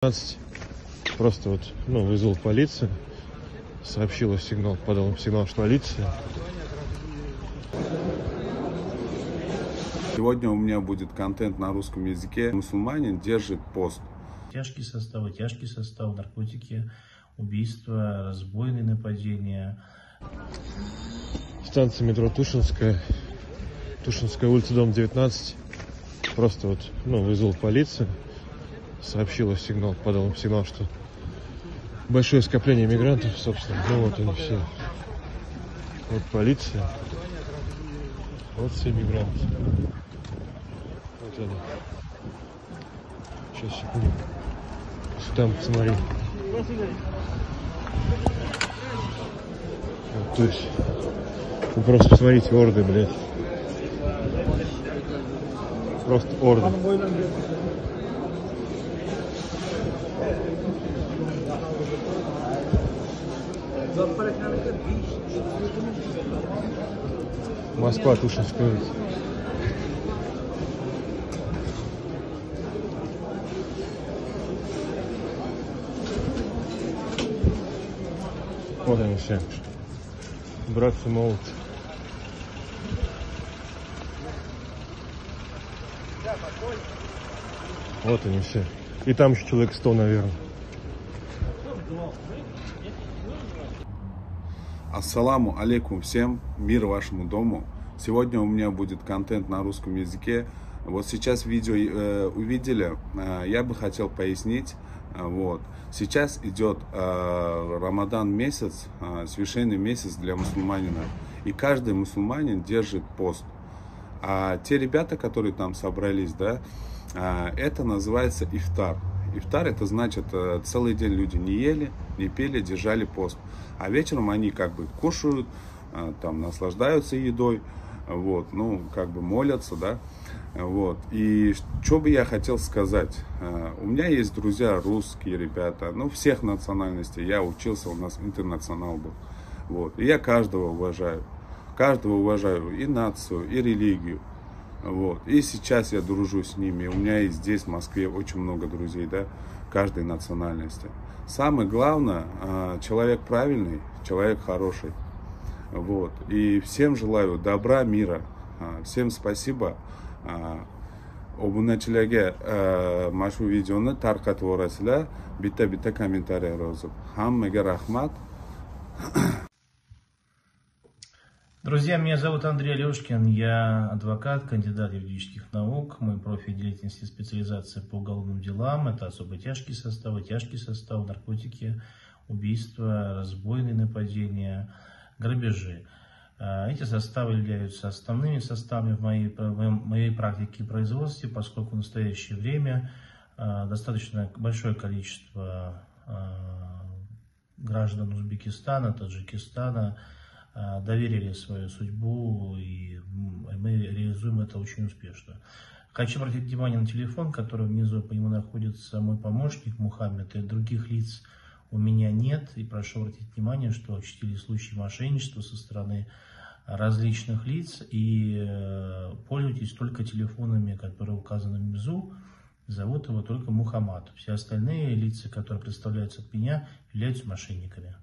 15 просто вызвал полицию, сообщила сигнал, подал сигнал, что полиция. Сегодня у меня будет контент на русском языке. Мусульманин держит пост. Тяжкий состав, наркотики, убийства, разбойные нападения. Станция метро Тушинская улица, дом 19. Просто вызвал полицию, сообщила сигнал, подал сигнал, что большое скопление мигрантов, собственно. Вот они все. Вот полиция. Вот все мигранты. Вот они. Сейчас, секунду. Там, посмотри. Вот, то есть, вы просто посмотрите, орды, блядь. Просто орды. Москва, Тушинская улица. Вот они все. Братцы молодцы. Вот они все. И там еще человек 100, наверное. Ассаламу алейкум всем, мир вашему дому. Сегодня у меня будет контент на русском языке. Вот сейчас видео увидели, я бы хотел пояснить. Вот. Сейчас идет Рамадан месяц, священный месяц для мусульманина. И каждый мусульманин держит пост. А те ребята, которые там собрались, да, это называется ифтар. Ифтар — это значит, целый день люди не ели, не пили, держали пост. А вечером они как бы кушают, там наслаждаются едой, вот, молятся, да. Вот. И что бы я хотел сказать? У меня есть друзья русские ребята, всех национальностей. Я учился, у нас интернационал был. Вот. И я каждого уважаю. Каждого уважаю, и нацию, и религию. Вот. И сейчас я дружу с ними. У меня есть здесь, в Москве, очень много друзей, да, каждой национальности. Самое главное, человек правильный, человек хороший. Вот. И всем желаю добра, мира. Всем спасибо. Obunachilarga mana videoni tarqatib yuborasizlar. Bitta kommentariy yozib. Hammaga rahmat. Друзья, меня зовут Андрей Алешкин, я адвокат, кандидат юридических наук. Мой профиль деятельности — специализация по уголовным делам. Это особо тяжкий состав, наркотики, убийства, разбойные нападения, грабежи. Эти составы являются основными составами в моей практике и производстве, поскольку в настоящее время достаточно большое количество граждан Узбекистана, Таджикистана доверили свою судьбу, и мы реализуем это очень успешно. Хочу обратить внимание на телефон, который внизу, по нему находится мой помощник Мухаммед, и других лиц у меня нет. И прошу обратить внимание, что участились случаи мошенничества со стороны различных лиц, и пользуйтесь только телефонами, которые указаны внизу. Зовут его только Мухаммад. Все остальные лица, которые представляются от меня, являются мошенниками.